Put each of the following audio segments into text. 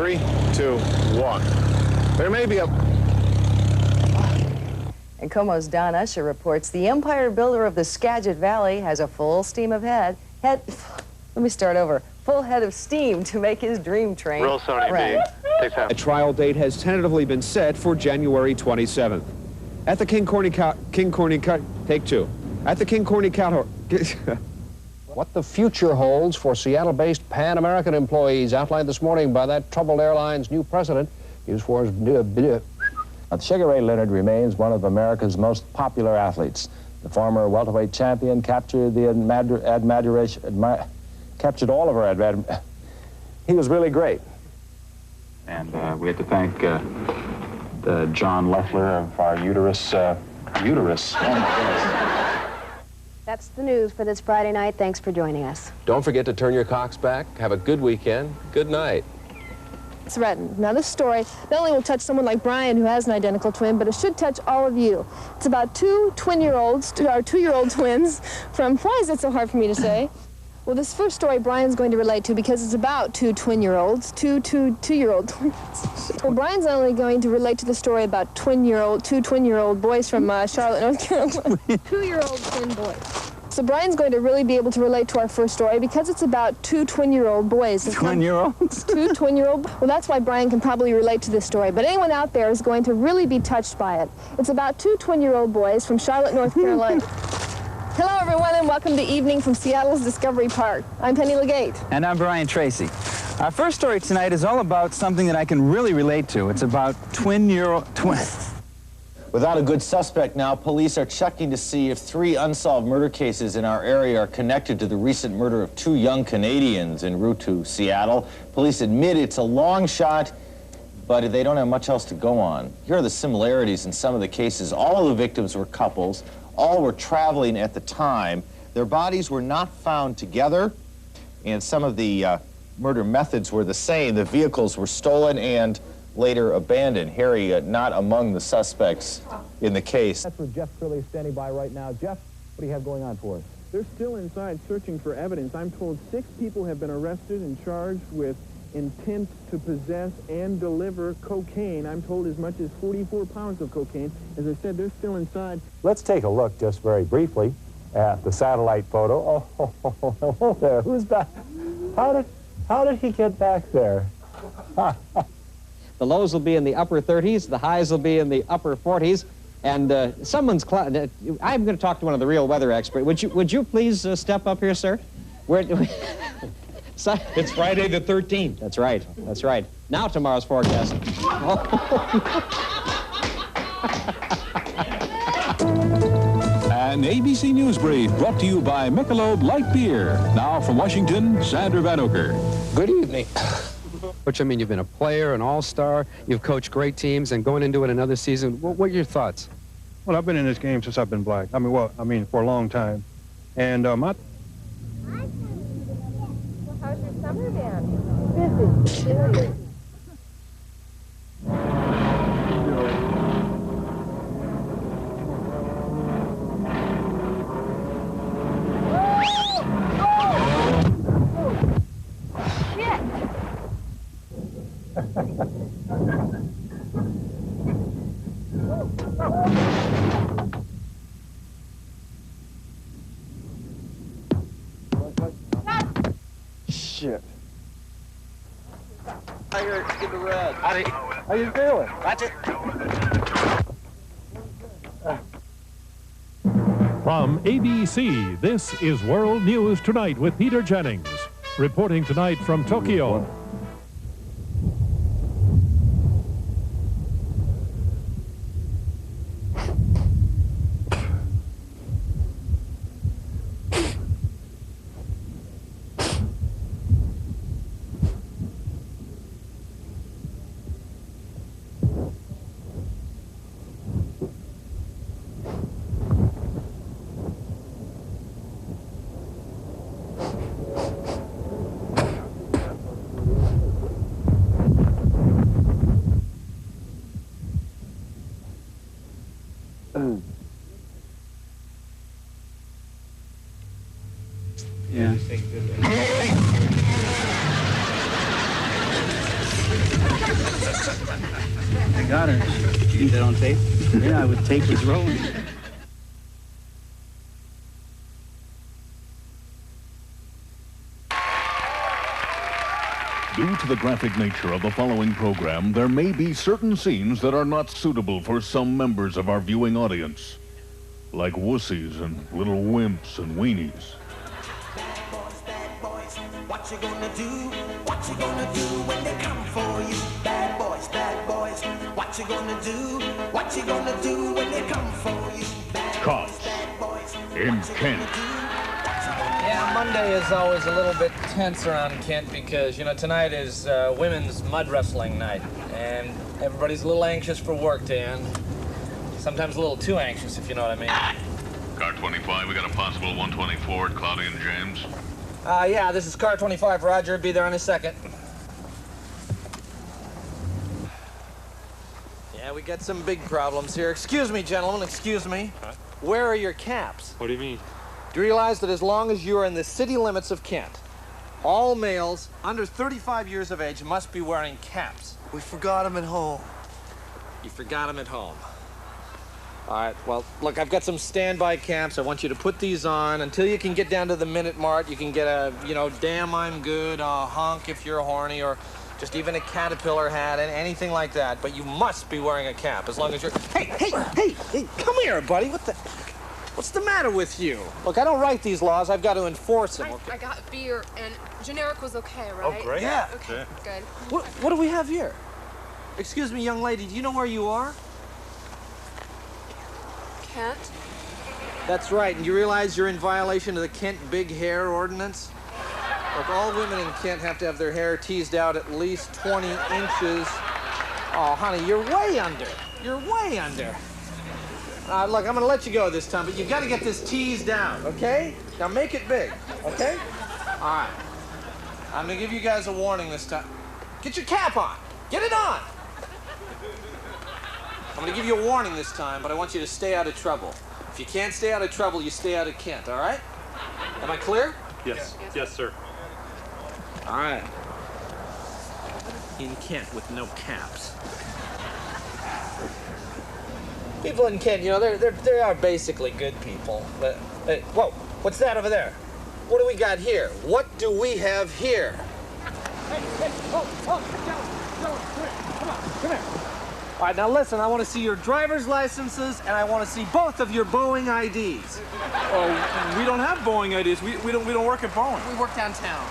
3, 2, 1. There may be a... And Como's Don Usher reports the empire builder of the Skagit Valley has a full steam of full head of steam to make his dream train. Roll Sony run. B. A trial date has tentatively been set for January 27th. At the King Corny take two. At the King Corny What the future holds for Seattle-based Pan American employees outlined this morning by that troubled airline's new president. News 4's Sugar Ray Leonard remains one of America's most popular athletes. The former welterweight champion captured captured all of our admiration. He was really great. And we have to thank John Leffler of our uterus. Oh, my goodness. That's the news for this Friday night. Thanks for joining us. Don't forget to turn your clocks back. Have a good weekend. Good night. Threatened. Now, this story not only will touch someone like Brian, who has an identical twin, but it should touch all of you. It's about two two-year-old twins from, why is it so hard for me to say? Well, this first story Brian's going to relate to because it's about two twin-year-olds, two-year-old twins. Well, Brian's not only going to relate to the story about two twin-year-old boys from Charlotte, North Carolina, two-year-old twin boys. So Brian's going to really be able to relate to our first story because it's about two twin-year-old boys. Twin-year-olds? Two twin-year-old. Well, that's why Brian can probably relate to this story. But anyone out there is going to really be touched by it. It's about two twin-year-old boys from Charlotte, North Carolina. Hello, everyone, and welcome to Evening from Seattle's Discovery Park. I'm Penny Legate. And I'm Brian Tracy. Our first story tonight is all about something that I can really relate to. It's about twins. Without a good suspect now, police are checking to see if 3 unsolved murder cases in our area are connected to the recent murder of 2 young Canadians en route to Seattle. Police admit it's a long shot, but they don't have much else to go on. Here are the similarities in some of the cases. All of the victims were couples. All were traveling at the time. Their bodies were not found together, and some of the murder methods were the same. The vehicles were stolen and later abandoned. Harry, not among the suspects in the case. That's where Jeff Curley is standing by right now. Jeff, what do you have going on for us? They're still inside searching for evidence. I'm told 6 people have been arrested and charged with intent to possess and deliver cocaine. I'm told as much as 44 pounds of cocaine. As I said, they're still inside. Let's take a look just very briefly at the satellite photo. Oh, there. Who's back? How did he get back there? The lows will be in the upper 30s, the highs will be in the upper 40s, and I'm going to talk to one of the real weather experts. Would you please step up here, sir? It's Friday the 13th. That's right. That's right. Now tomorrow's forecast. An ABC News Brief brought to you by Michelob Light Beer. Now from Washington, Sandra Van Oker. Good evening. Coach, I mean, you've been a player, an all-star, you've coached great teams, and going into it another season, what are your thoughts? Well, I've been in this game since I've been black. For a long time. And How's your summer been? Busy. Shit. I hear get the red. How you feeling? Watch it. From ABC, this is World News Tonight with Peter Jennings. Reporting tonight from Tokyo. Yeah. got her. You think that on tape? Yeah, with tape was rolling. Due to the graphic nature of the following program, there may be certain scenes that are not suitable for some members of our viewing audience, like wussies and little wimps and weenies. What you gonna do? What you gonna do when they come for you? Bad boys, what you gonna do? What you gonna do when they come for you? Cops in Kent. Yeah, Monday is always a little bit tense around Kent because, you know, tonight is women's mud wrestling night. And everybody's a little anxious for work day and sometimes a little too anxious, if you know what I mean. Car 25, we got a possible 124 at Cloudy and James. Yeah, this is car 25, Roger. Be there in a second. Yeah, we got some big problems here. Excuse me, gentlemen, excuse me. Huh? Where are your caps? What do you mean? Do you realize that as long as you are in the city limits of Kent, all males under 35 years of age must be wearing caps? We forgot them at home. You forgot them at home. All right, well, look, I've got some standby caps. I want you to put these on until you can get down to the Minute Mart. You can get a, you know, damn I'm good, a honk if you're horny, or just even a caterpillar hat and anything like that. But you must be wearing a cap as long as you're... Hey, come here, buddy. What's the matter with you? Look, I don't write these laws. I've got to enforce them. Okay? I got beer, and generic was okay, right? Oh, great. Yeah. Okay, good. What do we have here? Excuse me, young lady, do you know where you are? Kent? That's right, and you realize you're in violation of the Kent Big Hair Ordinance? Look, all women in Kent have to have their hair teased out at least 20 inches. Oh, honey, you're way under. You're way under. Look, I'm gonna let you go this time, but you've got to get this teased out, okay? Now make it big, okay? All right. I'm gonna give you guys a warning this time. Get your cap on. Get it on. I'm gonna give you a warning this time, but I want you to stay out of trouble. If you can't stay out of trouble, you stay out of Kent, all right? Am I clear? Yes. Yes, sir. All right. In Kent with no caps. People in Kent, you know, they are basically good people. But, whoa, what's that over there? What do we got here? What do we have here? Hey, come here. All right, now listen, I want to see your driver's licenses, and I want to see both of your Boeing IDs. Oh, we don't have Boeing IDs. We don't work at Boeing. We work downtown.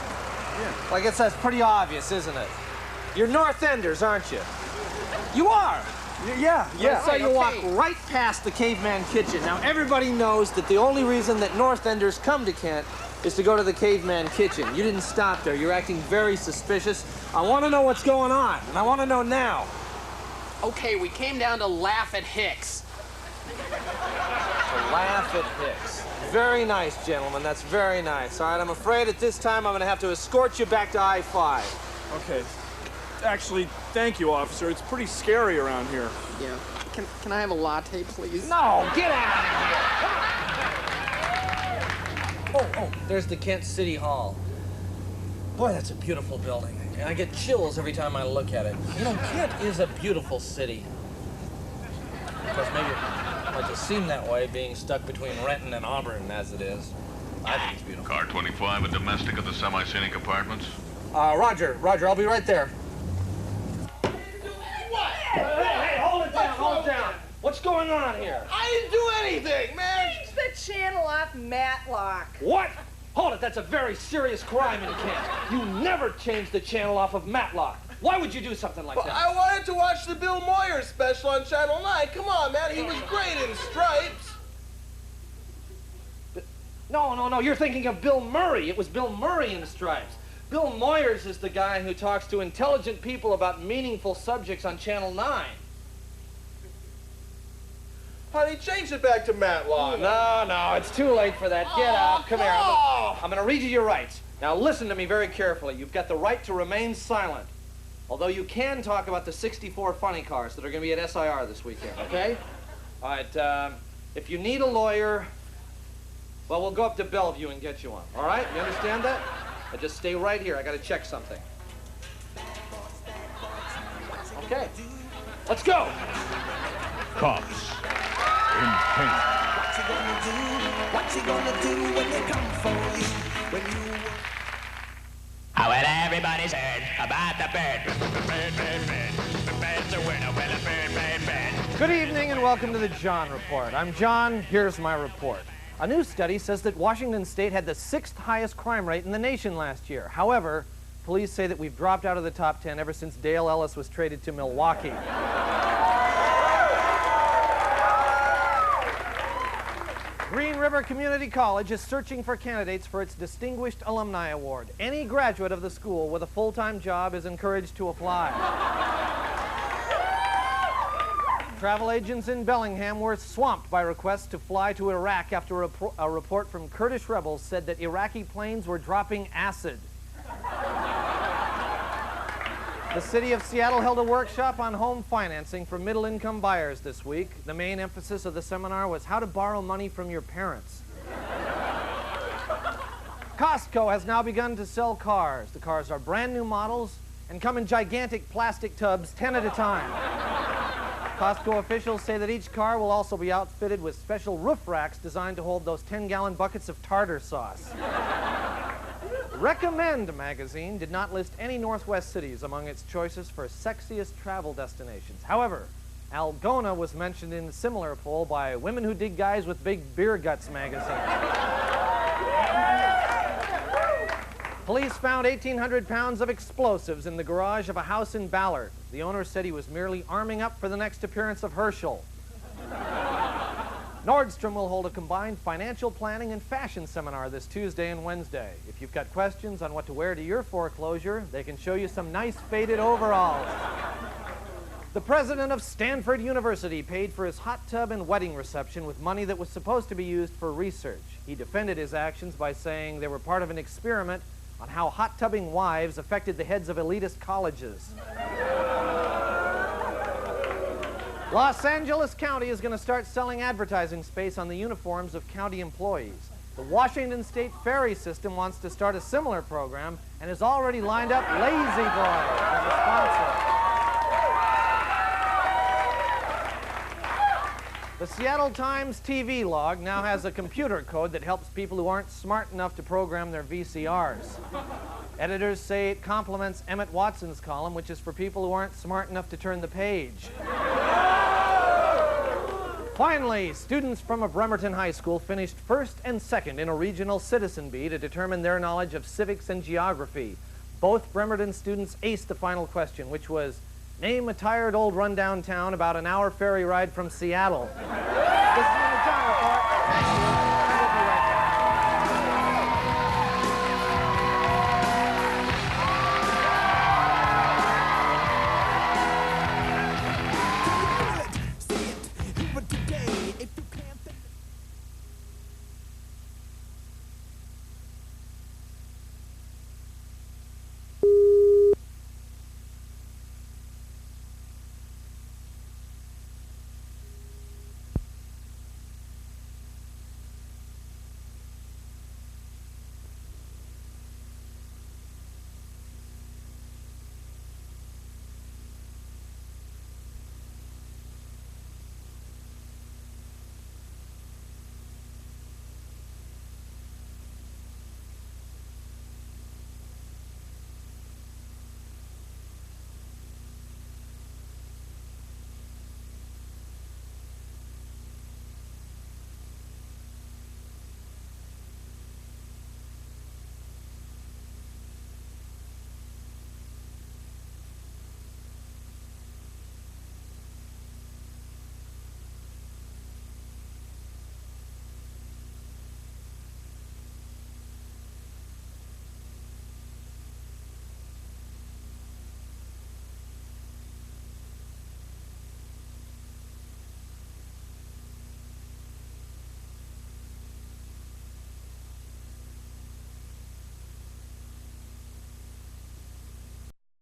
Yeah. Well, I guess that's pretty obvious, isn't it? You're North Enders, aren't you? You are. Yeah. So you walk right past the Caveman Kitchen. Now, everybody knows that the only reason that North Enders come to Kent is to go to the Caveman Kitchen. You didn't stop there. You're acting very suspicious. I want to know what's going on, and I want to know now. Okay, we came down to laugh at Hicks. To laugh at Hicks. Very nice, gentlemen. That's very nice. All right, I'm afraid at this time I'm going to have to escort you back to I-5. Okay. Actually, thank you, officer. It's pretty scary around here. Yeah. Can I have a latte, please? No, get out of here! Oh, there's the Kent City Hall. Boy, that's a beautiful building. I get chills every time I look at it. You know, Kent is a beautiful city. Of course, maybe it might just seem that way, being stuck between Renton and Auburn as it is. I think it's beautiful. Car 25, a domestic at the semi-scenic apartments. Roger, I'll be right there. What? Hey, hold it down. What's going on here? I didn't do anything, man. Change the channel off Matlock. What? Hold it, that's a very serious crime in Kent. You never change the channel off of Matlock. Why would you do something like that? I wanted to watch the Bill Moyer special on Channel 9. Come on, man, he was great in Stripes. No, you're thinking of Bill Murray. It was Bill Murray in Stripes. Bill Moyers is the guy who talks to intelligent people about meaningful subjects on Channel 9. Honey, change it back to Matlock. No, it's too late for that. Get out. Come here. I'm going to read you your rights. Now, listen to me very carefully. You've got the right to remain silent, although you can talk about the 64 funny cars that are going to be at SIR this weekend, okay? All right, if you need a lawyer, well, we'll go up to Bellevue and get you one, all right? You understand that? Now, just stay right here. I got to check something. Okay. Let's go. Cops in Pink. What you gonna do? What you gonna do when they come for you? When you... Well, everybody's heard about the bird. The bird's a winner. Well, a bird. Good evening and welcome to the John Report. I'm John. Here's my report. A new study says that Washington State had the 6th highest crime rate in the nation last year. However, police say that we've dropped out of the top 10 ever since Dale Ellis was traded to Milwaukee. Green River Community College is searching for candidates for its Distinguished Alumni Award. Any graduate of the school with a full-time job is encouraged to apply. Travel agents in Bellingham were swamped by requests to fly to Iraq after a report from Kurdish rebels said that Iraqi planes were dropping acid. The city of Seattle held a workshop on home financing for middle-income buyers this week. The main emphasis of the seminar was how to borrow money from your parents. Costco has now begun to sell cars. The cars are brand new models and come in gigantic plastic tubs, 10 at a time. Costco officials say that each car will also be outfitted with special roof racks designed to hold those 10-gallon buckets of tartar sauce. Recommend magazine did not list any Northwest cities among its choices for sexiest travel destinations. However, Algona was mentioned in a similar poll by Women Who Dig Guys with Big Beer Guts magazine. Police found 1,800 pounds of explosives in the garage of a house in Ballard. The owner said he was merely arming up for the next appearance of Herschel. Nordstrom will hold a combined financial planning and fashion seminar this Tuesday and Wednesday. If you've got questions on what to wear to your foreclosure, they can show you some nice faded overalls. The president of Stanford University paid for his hot tub and wedding reception with money that was supposed to be used for research. He defended his actions by saying they were part of an experiment on how hot tubbing wives affected the heads of elitist colleges. Los Angeles County is going to start selling advertising space on the uniforms of county employees. The Washington State Ferry System wants to start a similar program and has already lined up Lazy Boy as a sponsor. The Seattle Times TV log now has a computer code that helps people who aren't smart enough to program their VCRs. Editors say it complements Emmett Watson's column, which is for people who aren't smart enough to turn the page. Finally, students from a Bremerton high school finished first and second in a regional citizen bee to determine their knowledge of civics and geography. Both Bremerton students aced the final question, which was, name a tired old rundown town about an hour ferry ride from Seattle.